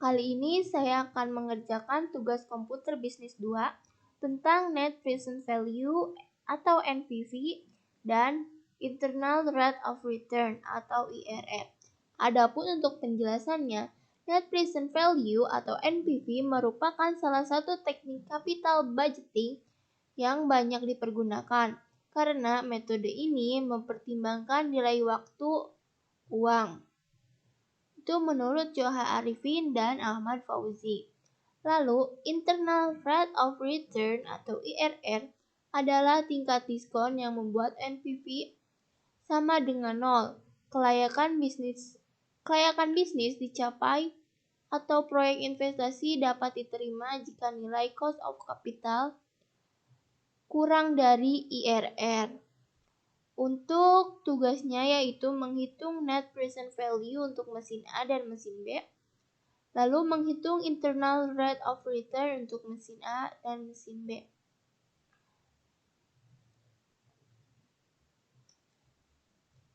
Kali ini saya akan mengerjakan tugas komputer bisnis 2 tentang Net Present Value atau NPV dan Internal Rate of Return atau IRR. Adapun untuk penjelasannya, Net Present Value atau NPV merupakan salah satu teknik capital budgeting yang banyak dipergunakan karena metode ini mempertimbangkan nilai waktu uang. Itu menurut Joha Arifin dan Ahmad Fauzi. Lalu, Internal Rate of Return atau IRR adalah tingkat diskon yang membuat NPV sama dengan 0. Kelayakan bisnis dicapai atau proyek investasi dapat diterima jika nilai cost of capital kurang dari IRR. Untuk tugasnya yaitu menghitung net present value untuk mesin A dan mesin B, lalu menghitung internal rate of return untuk mesin A dan mesin B.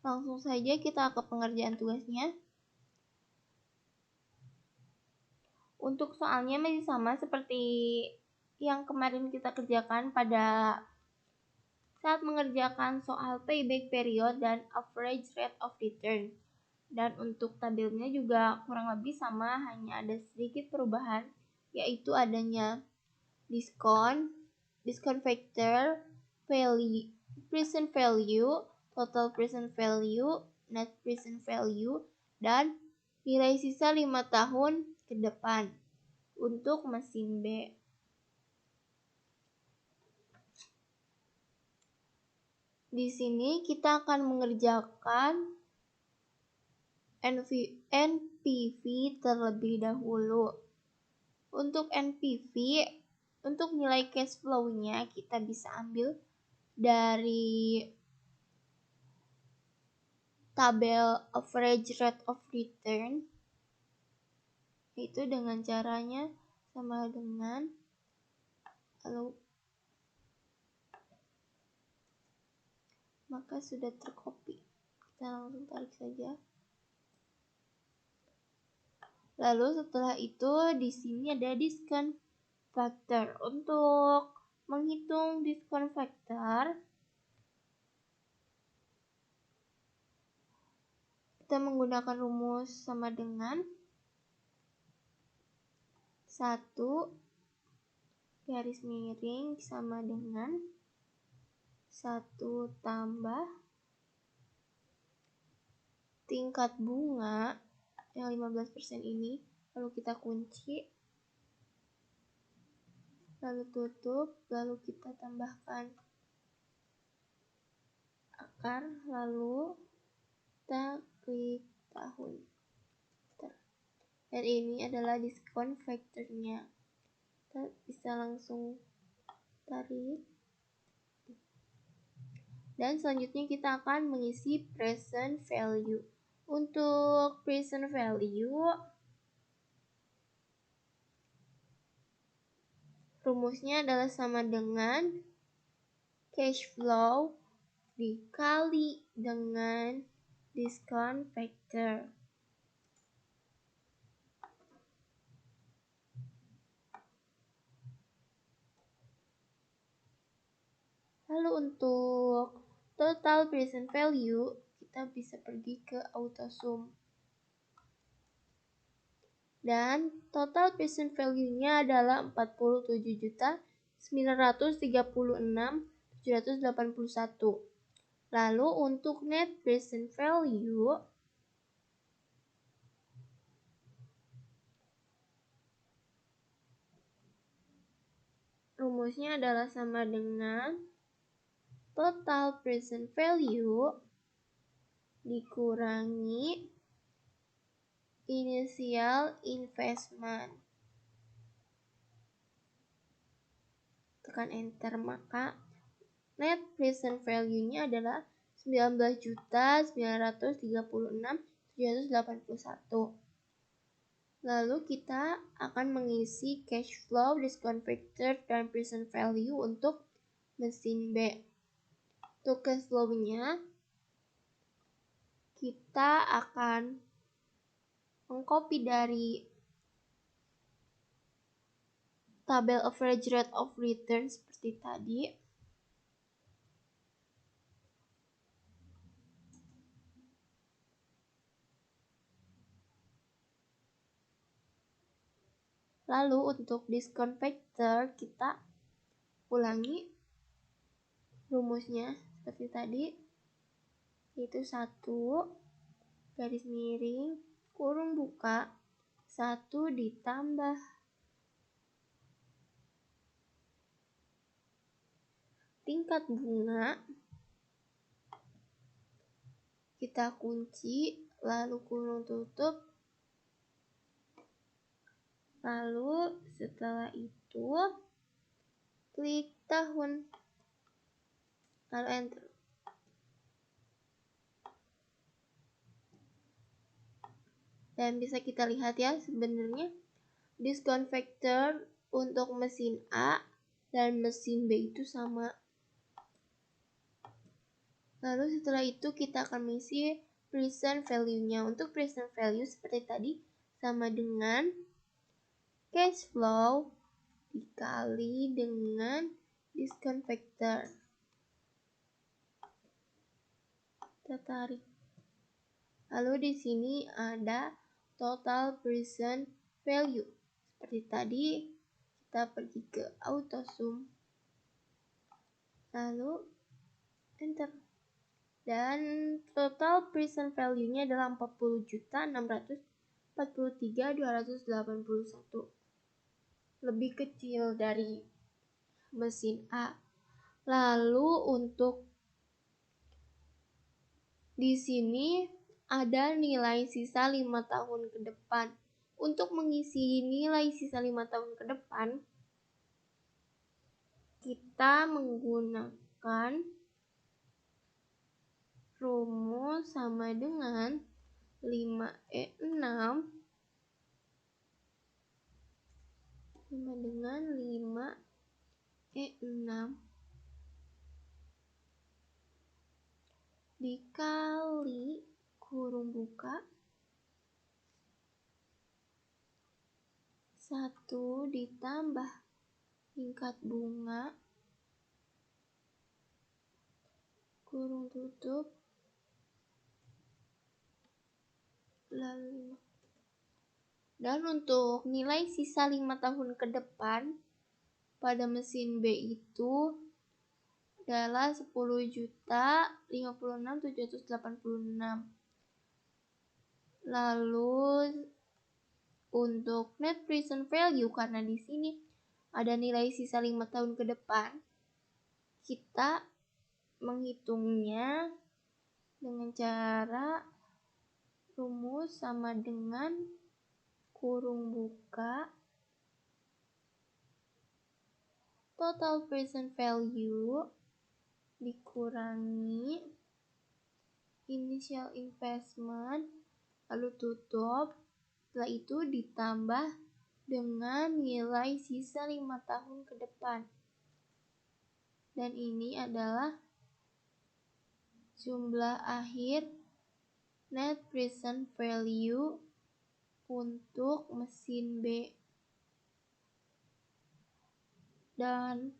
Langsung saja kita ke pengerjaan tugasnya. Untuk soalnya masih sama seperti yang kemarin kita kerjakan pada saat mengerjakan soal payback period dan average rate of return. Dan untuk tabelnya juga kurang lebih sama, hanya ada sedikit perubahan, yaitu adanya diskon factor, value, present value, total present value, net present value, dan nilai sisa 5 tahun ke depan untuk mesin B. Di sini kita akan mengerjakan NPV terlebih dahulu. Untuk NPV, untuk nilai cash flow-nya kita bisa ambil dari tabel average rate of return, yaitu dengan caranya sama dengan, lalu maka sudah tercopy. Kita langsung tarik saja. Lalu setelah itu di sini ada discount factor. Untuk menghitung discount factor, kita menggunakan rumus sama dengan 1 garis miring sama dengan 1 tambah tingkat bunga yang 15% ini, lalu kita kunci, lalu tutup, lalu kita tambahkan akar, lalu kita klik tahun. Dan ini adalah diskon factornya. Kita bisa langsung tarik. Dan selanjutnya kita akan mengisi present value. Untuk present value, rumusnya adalah sama dengan cash flow dikali dengan discount factor. Lalu untuk total present value, kita bisa pergi ke auto sum. Dan total present value-nya adalah 47.936.781. Lalu untuk net present value, rumusnya adalah sama dengan total present value dikurangi initial investment. Tekan enter, maka net present value-nya adalah 19.936.781. Lalu kita akan mengisi cash flow, discount factor, dan present value untuk mesin B. Untuk cash flow-nya, kita akan mengcopy dari tabel average rate of return seperti tadi. Lalu untuk discount factor kita ulangi rumusnya seperti tadi, yaitu 1 garis miring kurung buka 1 ditambah tingkat bunga, kita kunci lalu kurung tutup, lalu setelah itu klik tahun lalu enter. Dan bisa kita lihat ya, sebenarnya discount factor untuk mesin A dan mesin B itu sama. Lalu setelah itu kita akan mengisi present value-nya. Untuk present value seperti tadi sama dengan cash flow dikali dengan discount factor. Kita tarik. Lalu di sini ada total present value. Seperti tadi kita pergi ke auto sum. Lalu enter. Dan total present value-nya adalah 40.643.281. Lebih kecil dari mesin A. Lalu untuk di sini ada nilai sisa 5 tahun ke depan. Untuk mengisi nilai sisa 5 tahun ke depan, kita menggunakan rumus sama dengan 5E6 dikali kurung buka 1 ditambah tingkat bunga kurung tutup lalu. Dan untuk nilai sisa 5 tahun ke depan pada mesin B itu adalah 10.056.786. Lalu untuk net present value, karena di sini ada nilai sisa 5 tahun ke depan, kita menghitungnya dengan cara rumus sama dengan kurung buka total present value dikurangi initial investment lalu tutup, setelah itu ditambah dengan nilai sisa 5 tahun ke depan. Dan ini adalah jumlah akhir net present value untuk mesin B. Dan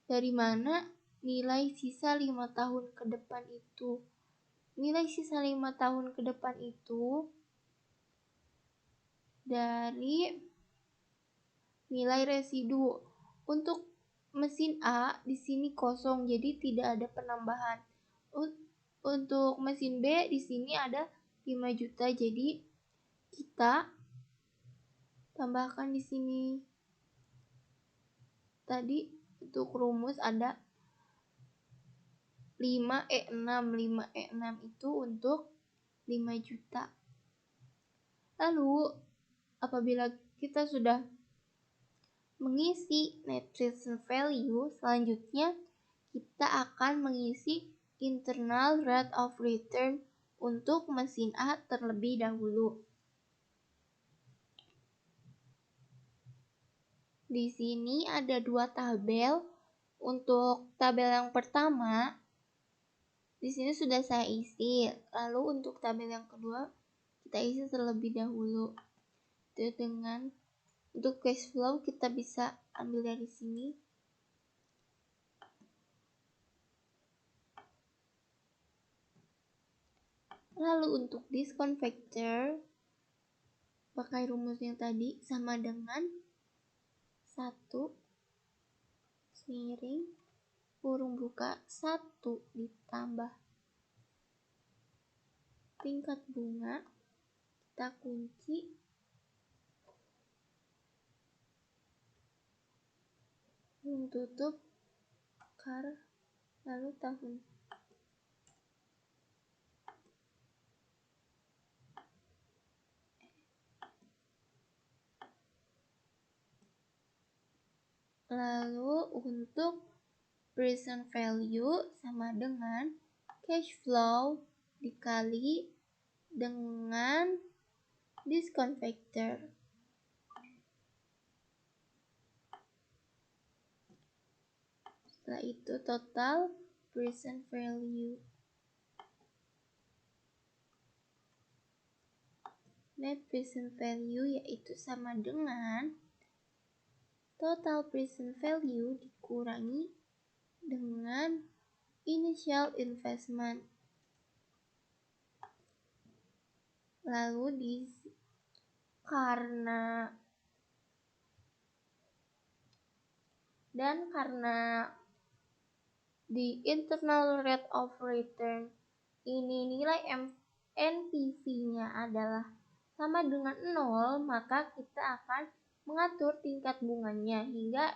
dari mana nilai sisa 5 tahun ke depan itu? Nilai sisa 5 tahun ke depan itu dari nilai residu. Untuk mesin A di sini kosong, jadi tidak ada penambahan. Untuk mesin B di sini ada 5 juta, jadi kita tambahkan di sini. Tadi untuk rumus ada 5E6. 5E6 itu untuk 5 juta. Lalu apabila kita sudah mengisi net present value, selanjutnya kita akan mengisi internal rate of return untuk mesin A terlebih dahulu. Di sini ada 2 tabel. Untuk tabel yang pertama, di sini sudah saya isi. Lalu untuk tabel yang kedua, kita isi terlebih dahulu. Itu dengan Untuk cash flow kita bisa ambil dari sini. Lalu untuk discount factor, pakai rumus yang tadi sama dengan 1 miring kurung buka 1 ditambah tingkat bunga, kita kunci kurung tutup lalu tahun. Lalu untuk present value sama dengan cash flow dikali dengan discount factor. Setelah itu total present value. Net present value yaitu sama dengan total present value dikurangi dengan initial investment. Lalu karena di internal rate of return ini nilai NPV-nya adalah sama dengan 0, maka kita akan mengatur tingkat bunganya hingga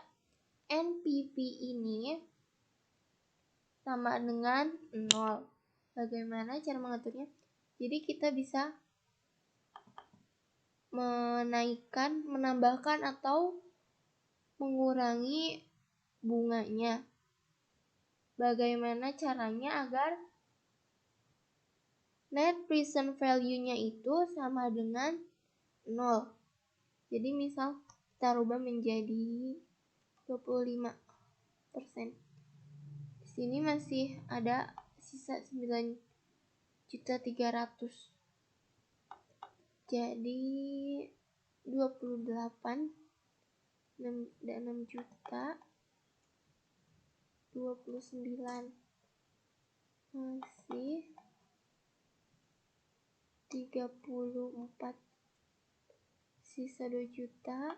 NPV ini sama dengan 0. Bagaimana cara mengaturnya? Jadi kita bisa menaikkan, menambahkan atau mengurangi bunganya. Bagaimana caranya agar net present value-nya itu sama dengan 0. Jadi misal kita rubah menjadi 25%. Di sini masih ada sisa 9.300.000. Jadi 28 6 juta 29 masih 34, sisa 2 juta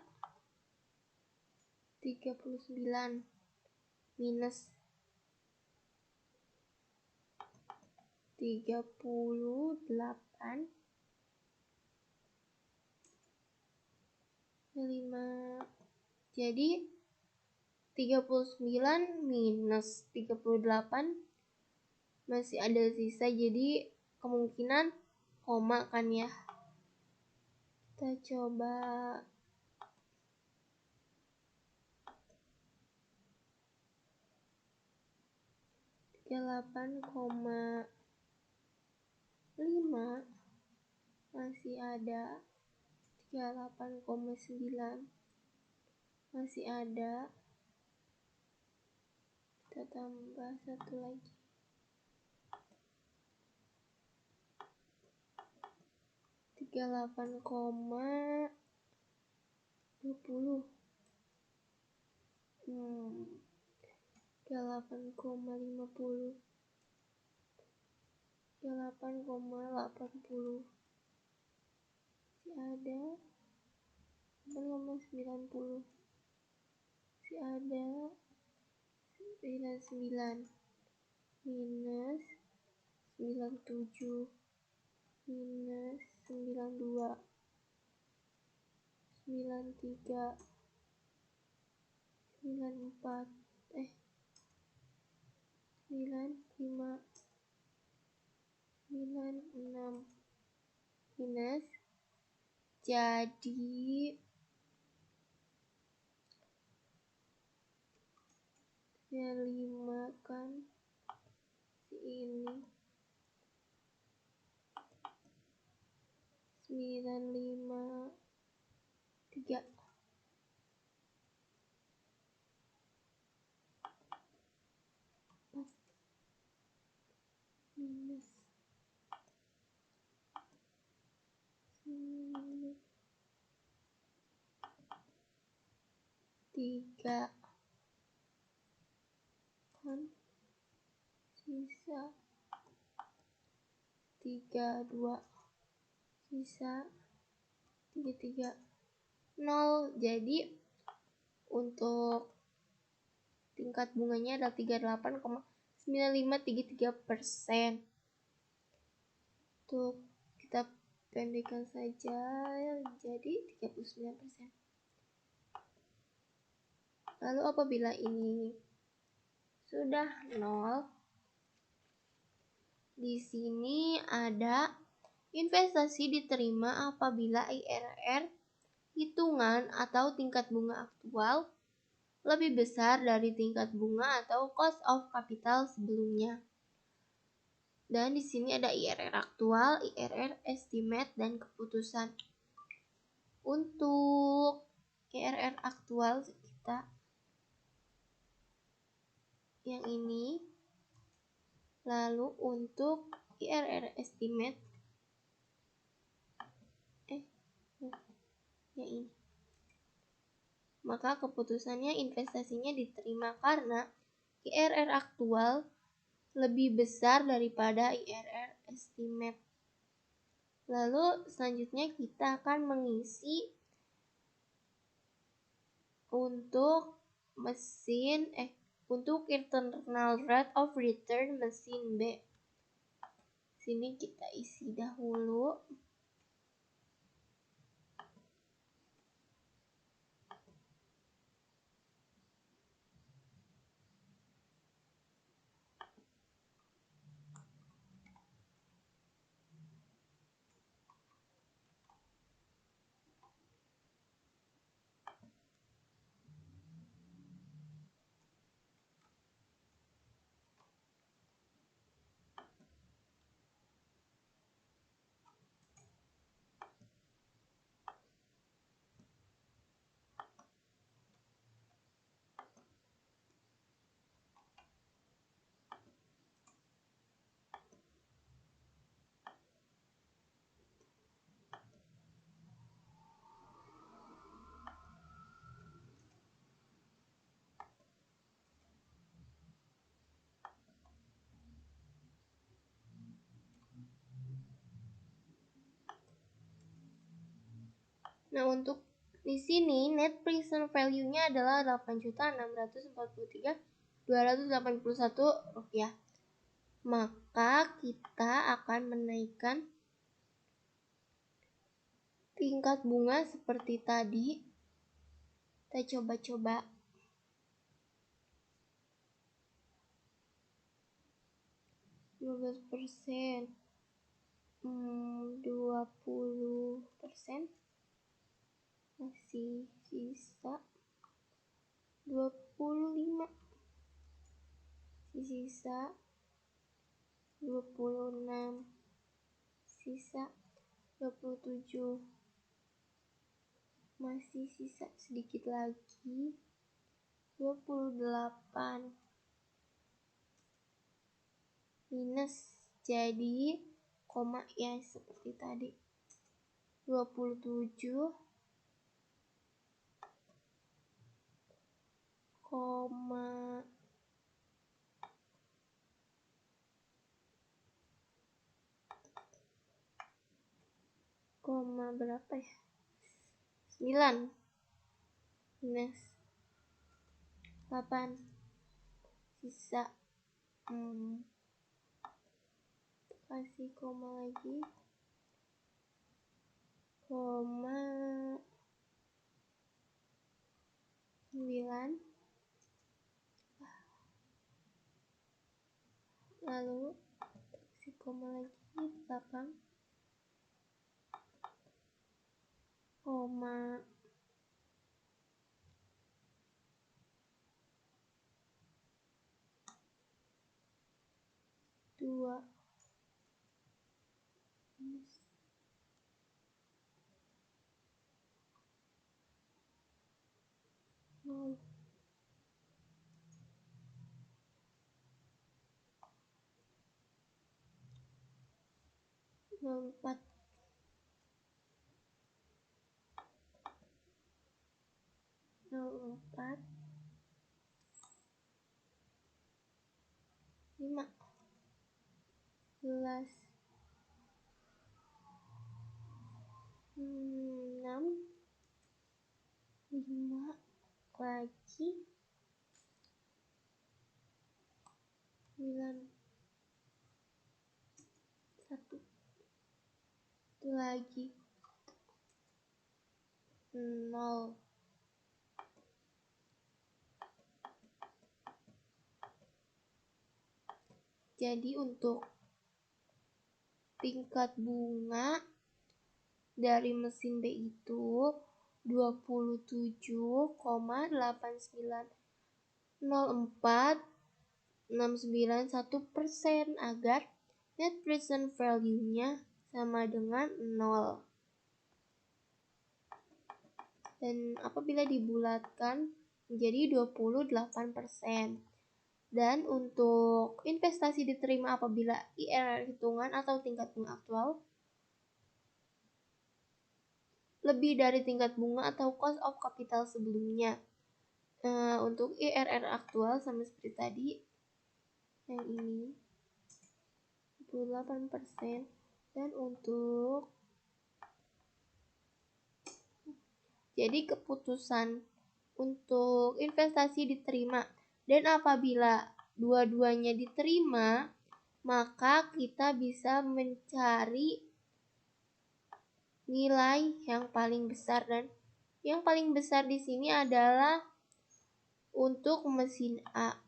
39 minus 38 5. Jadi 39 minus 38 masih ada sisa, jadi kemungkinan koma kan ya. Kita coba Delapan koma 5 masih ada, 38,9 masih ada, kita tambah satu lagi, 38,20 38,50 8,80 masih ada, 8,90 masih ada, 99 minus 97 minus 92 93 94 95 96 minus, jadi 5 kan ini 953 minus 9 3 kan sisa 32 sisa 33 0. Jadi untuk tingkat bunganya adalah 38,9533%. Untuk kita pendekkan saja jadi 39%. Lalu apabila ini sudah 0, di sini ada investasi diterima apabila IRR hitungan atau tingkat bunga aktual lebih besar dari tingkat bunga atau cost of capital sebelumnya. Dan di sini ada IRR aktual, IRR estimate, dan keputusan. Untuk IRR aktual kita yang ini. Lalu untuk IRR estimate yang ini. Maka keputusannya investasinya diterima karena IRR aktual lebih besar daripada IRR estimate. Lalu selanjutnya kita akan mengisi untuk untuk internal rate of return mesin B. Sini kita isi dahulu. Nah, untuk di sini net present value-nya adalah Rp8.643.281. Maka kita akan menaikkan tingkat bunga seperti tadi. Kita coba-coba. 15%, 20%, masih sisa 25, sisa 26, sisa 27, masih sisa sedikit lagi 28, minus, jadi koma ya seperti tadi 27, koma berapa ya, 9 minus 8, sisa kasih koma lagi, koma 9, lalu kasih koma lagi 8, koma 2, minus 0, 4, 04 15 6 5 lagi 9 1 itu lagi 0. Jadi untuk tingkat bunga dari mesin B itu 27,8904,691% agar net present value-nya sama dengan 0. Dan apabila dibulatkan menjadi 28%. Dan untuk investasi diterima apabila IRR hitungan atau tingkat bunga aktual lebih dari tingkat bunga atau cost of capital sebelumnya. Untuk IRR aktual sama seperti tadi, yang ini 28%. Dan untuk jadi keputusan untuk investasi diterima, dan apabila dua-duanya diterima, maka kita bisa mencari nilai yang paling besar, dan yang paling besar di sini adalah untuk mesin A.